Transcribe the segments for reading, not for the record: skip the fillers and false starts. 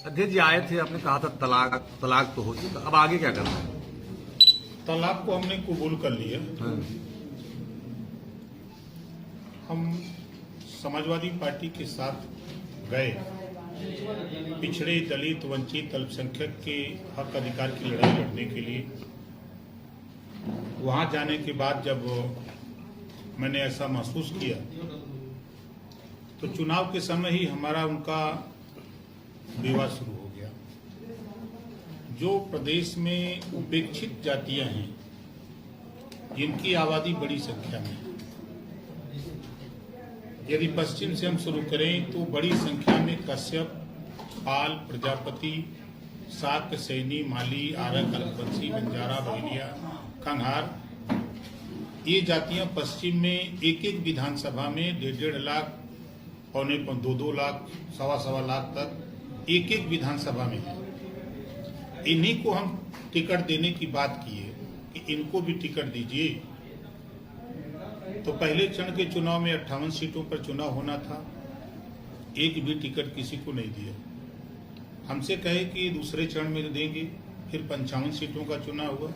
अध्यक्ष जी आए थे, आपने कहा था तलाक तो होगी, तो अब आगे क्या करना है? तलाक को हमने कबूल कर लिया। हाँ। हम समाजवादी पार्टी के साथ गए पिछड़े, दलित, वंचित, अल्पसंख्यक के हक अधिकार की लड़ाई लड़ने के लिए। वहां जाने के बाद जब मैंने ऐसा महसूस किया तो चुनाव के समय ही हमारा उनका विवाद शुरू हो गया। जो प्रदेश में उपेक्षित जातियां हैं, जिनकी आबादी बड़ी संख्या में, यदि पश्चिम से हम शुरू करें तो बड़ी संख्या में कश्यप, पाल, प्रजापति, शाक्य, सैनी, माली, आरक, अलकवंशी, बंजारा, बघेलिया, कंहार, ये जातियां पश्चिम में एक एक विधानसभा में 1.5 लाख, पौने 2 लाख, 1.25 लाख तक एक एक विधानसभा में है। इन्हीं को हम टिकट देने की बात की है कि इनको भी टिकट दीजिए। तो पहले चरण के चुनाव में 58 सीटों पर चुनाव होना था, एक भी टिकट किसी को नहीं दिया। हमसे कहे कि दूसरे चरण में देंगे, फिर 55 सीटों का चुनाव हुआ,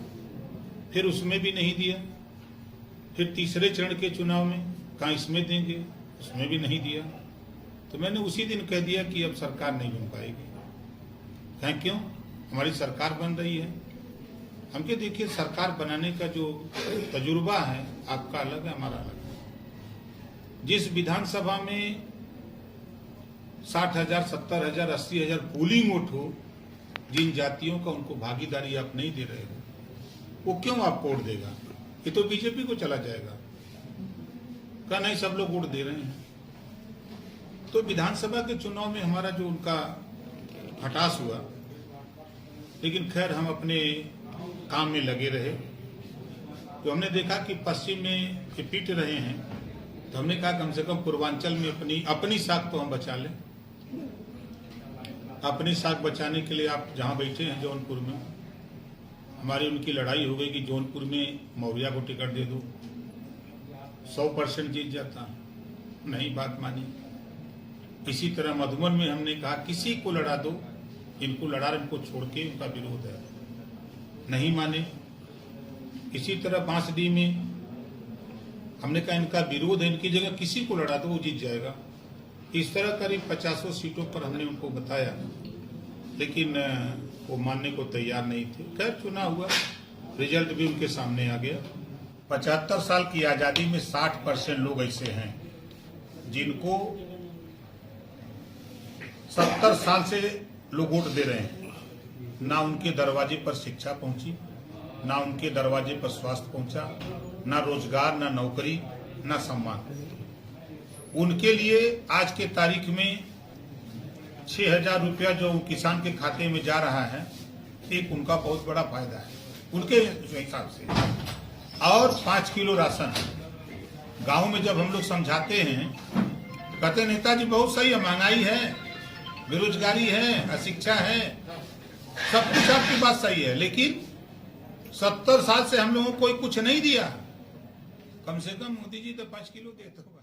फिर उसमें भी नहीं दिया। फिर तीसरे चरण के चुनाव में कहा इसमें देंगे, उसमें भी नहीं दिया। तो मैंने उसी दिन कह दिया कि अब सरकार नहीं बन पाएगी। कहें क्यों? हमारी सरकार बन रही है। हम के देखिए, सरकार बनाने का जो तजुर्बा है आपका अलग है, हमारा अलग है। जिस विधानसभा में 60,000, 70,000, 80,000 पोलिंग वोट हो, जिन जातियों का उनको भागीदारी आप नहीं दे रहे हो, वो क्यों आपको वोट देगा? ये तो बीजेपी को चला जाएगा। क्या नहीं, सब लोग वोट दे रहे हैं। तो विधानसभा के चुनाव में हमारा जो उनका हताश हुआ, लेकिन खैर हम अपने काम में लगे रहे। तो हमने देखा कि पश्चिम में ये पीट रहे हैं, तो हमने कहा कम से कम पूर्वांचल में अपनी साख तो हम बचा लें। अपनी साख बचाने के लिए आप जहां बैठे हैं जौनपुर में, हमारी उनकी लड़ाई हो गई कि जौनपुर में मौर्या को टिकट दे दो, 100% जीत जाता। नहीं बात मानी। इसी तरह मधुबन में हमने कहा किसी को लड़ा दो, इनको लड़ा, इनको छोड़ के उनका विरोध है, नहीं माने। इसी तरह बांसडीह में हमने कहा इनका विरोध है, इनकी जगह किसी को लड़ा दो, वो जीत जाएगा। इस तरह करीब 50 सीटों पर हमने उनको बताया, लेकिन वो मानने को तैयार नहीं थे। खैर चुनाव हुआ, रिजल्ट भी उनके सामने आ गया। 75 साल की आजादी में 60% लोग ऐसे हैं जिनको 70 साल से लोग वोट दे रहे हैं। ना उनके दरवाजे पर शिक्षा पहुंची, ना उनके दरवाजे पर स्वास्थ्य पहुंचा, ना रोजगार, ना नौकरी, ना सम्मान। उनके लिए आज के तारीख में 6,000 रुपया जो किसान के खाते में जा रहा है, एक उनका बहुत बड़ा फायदा है उनके हिसाब से। और 5 किलो राशन। गांव में जब हम लोग समझाते हैं, कहते नेताजी बहुत सही है, महंगाई है, बेरोजगारी है, अशिक्षा है, सब कुछ आपकी बात सही है, लेकिन 70 साल से हम लोगों को कोई कुछ नहीं दिया। कम से कम मोदी जी तो 5 किलो देते हो।